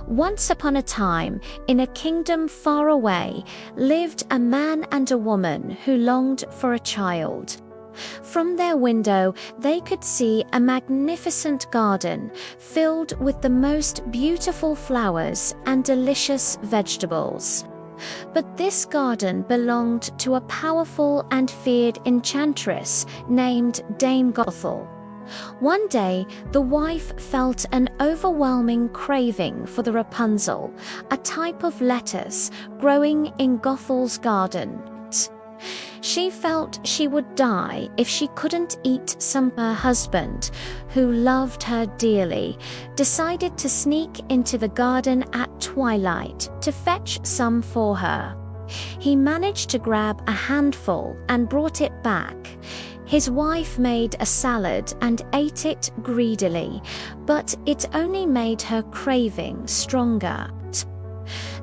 Once upon a time, in a kingdom far away, lived a man and a woman who longed for a child. From their window, they could see a magnificent garden filled with the most beautiful flowers and delicious vegetables. But this garden belonged to a powerful and feared enchantress named Dame Gothel. One day, the wife felt an overwhelming craving for the Rapunzel, a type of lettuce growing in Gothel's garden. She felt she would die if she couldn't eat some. Her husband, who loved her dearly, decided to sneak into the garden at twilight to fetch some for her. He managed to grab a handful and brought it back. His wife made a salad and ate it greedily, but it only made her craving stronger.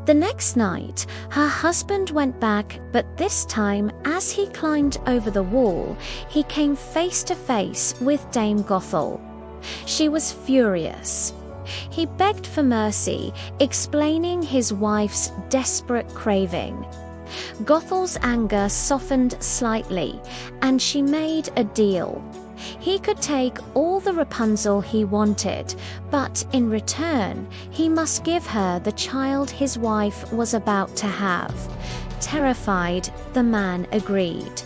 The next night, her husband went back, but this time, as he climbed over the wall, he came face to face with Dame Gothel. She was furious. He begged for mercy, explaining his wife's desperate craving. Gothel's anger softened slightly, and she made a deal. He could take all the Rapunzel he wanted, but in return, he must give her the child his wife was about to have. Terrified, the man agreed.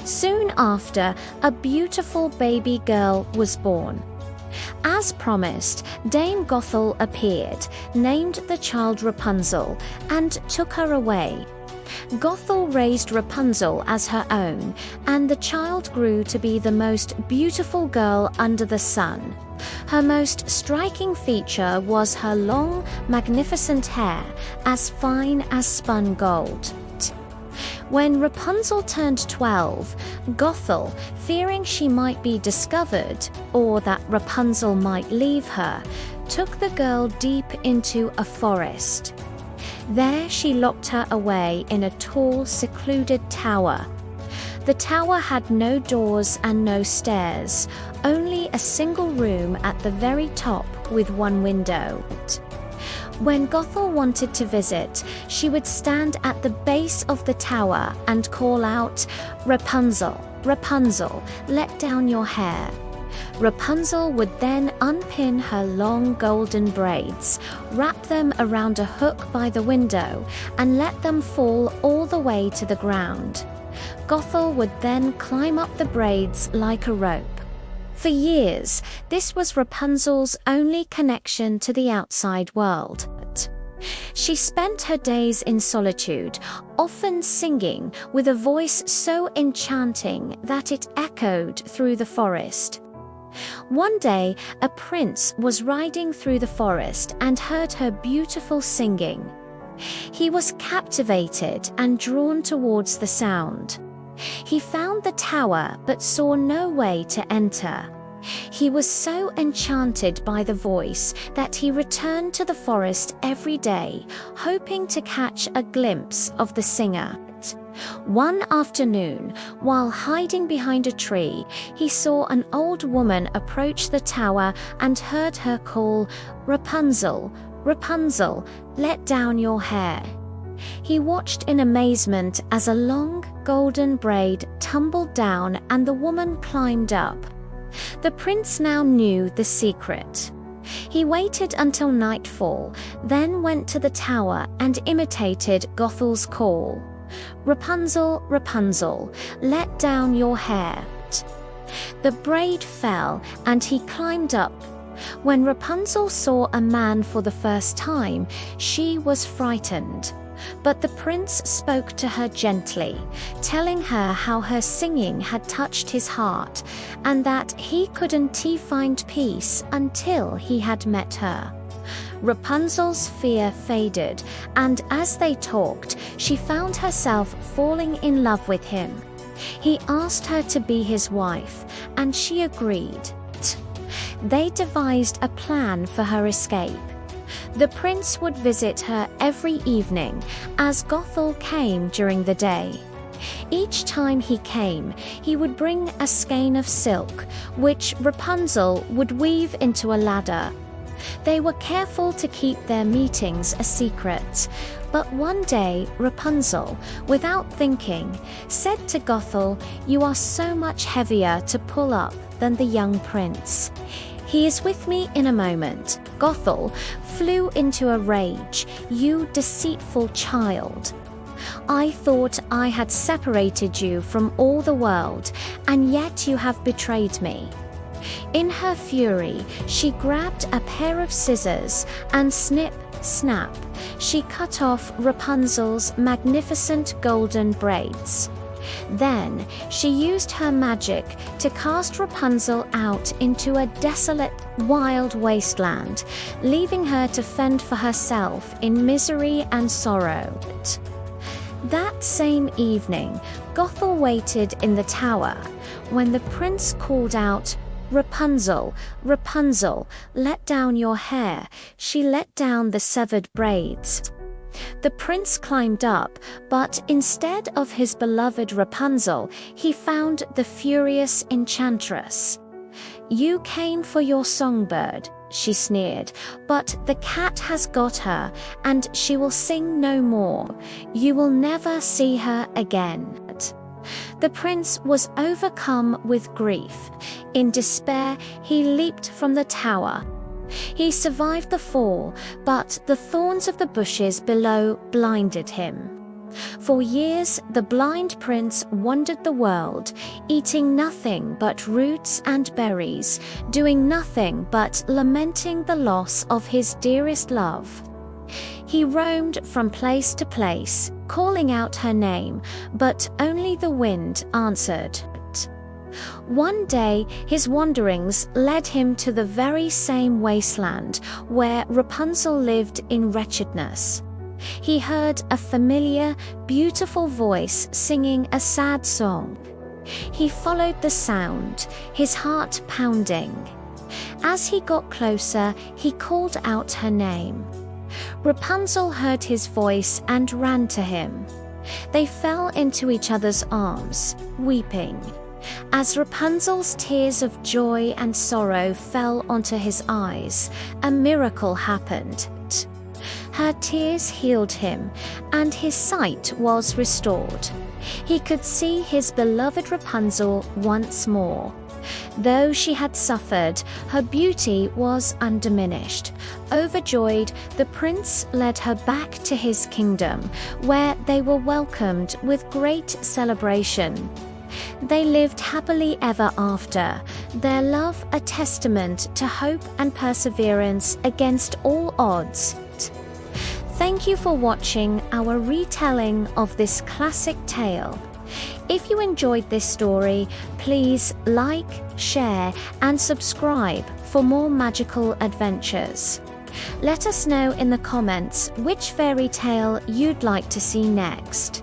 Soon after, a beautiful baby girl was born. As promised, Dame Gothel appeared, named the child Rapunzel, and took her away. Gothel raised Rapunzel as her own, and the child grew to be the most beautiful girl under the sun. Her most striking feature was her long, magnificent hair, as fine as spun gold. When Rapunzel turned 12, Gothel, fearing she might be discovered, or that Rapunzel might leave her, took the girl deep into a forest. There she locked her away in a tall, secluded tower. The tower had no doors and no stairs, only a single room at the very top with one window. When Gothel wanted to visit, she would stand at the base of the tower and call out, "Rapunzel, Rapunzel, let down your hair." Rapunzel would then unpin her long golden braids, wrap them around a hook by the window, and let them fall all the way to the ground. Gothel would then climb up the braids like a rope. For years, this was Rapunzel's only connection to the outside world. She spent her days in solitude, often singing with a voice so enchanting that it echoed through the forest. One day, a prince was riding through the forest and heard her beautiful singing. He was captivated and drawn towards the sound. He found the tower but saw no way to enter. He was so enchanted by the voice that he returned to the forest every day, hoping to catch a glimpse of the singer. One afternoon, while hiding behind a tree, he saw an old woman approach the tower and heard her call, "Rapunzel, Rapunzel, let down your hair." He watched in amazement as a long, golden braid tumbled down and the woman climbed up. The prince now knew the secret. He waited until nightfall, then went to the tower and imitated Gothel's call. "Rapunzel, Rapunzel, let down your hair." The braid fell and he climbed up. When Rapunzel saw a man for the first time, she was frightened. But the prince spoke to her gently, telling her how her singing had touched his heart, and that he couldn't find peace until he had met her. Rapunzel's fear faded, and as they talked, she found herself falling in love with him. He asked her to be his wife, and she agreed. They devised a plan for her escape. The prince would visit her every evening, as Gothel came during the day. Each time he came, he would bring a skein of silk, which Rapunzel would weave into a ladder. They were careful to keep their meetings a secret, but one day Rapunzel, without thinking, said to Gothel, "You are so much heavier to pull up than the young prince." "He is with me in a moment." Gothel flew into a rage. "You deceitful child! I thought I had separated you from all the world, and yet you have betrayed me." In her fury, she grabbed a pair of scissors and snip, snap, she cut off Rapunzel's magnificent golden braids. Then she used her magic to cast Rapunzel out into a desolate, wild wasteland, leaving her to fend for herself in misery and sorrow. That same evening, Gothel waited in the tower. When the prince called out, "Rapunzel, Rapunzel, let down your hair," she let down the severed braids. The prince climbed up, but instead of his beloved Rapunzel, he found the furious enchantress. "You came for your songbird," she sneered, "but the cat has got her, and she will sing no more. You will never see her again." The prince was overcome with grief. In despair, he leaped from the tower. He survived the fall, but the thorns of the bushes below blinded him. For years, the blind prince wandered the world, eating nothing but roots and berries, doing nothing but lamenting the loss of his dearest love. He roamed from place to place, calling out her name, but only the wind answered. One day, his wanderings led him to the very same wasteland where Rapunzel lived in wretchedness. He heard a familiar, beautiful voice singing a sad song. He followed the sound, his heart pounding. As he got closer, he called out her name. Rapunzel heard his voice and ran to him. They fell into each other's arms, weeping. As Rapunzel's tears of joy and sorrow fell onto his eyes, a miracle happened. Her tears healed him, and his sight was restored. He could see his beloved Rapunzel once more. Though she had suffered, her beauty was undiminished. Overjoyed, the prince led her back to his kingdom, where they were welcomed with great celebration. They lived happily ever after, their love a testament to hope and perseverance against all odds. Thank you for watching our retelling of this classic tale. If you enjoyed this story, please like, share, and subscribe for more magical adventures. Let us know in the comments which fairy tale you'd like to see next.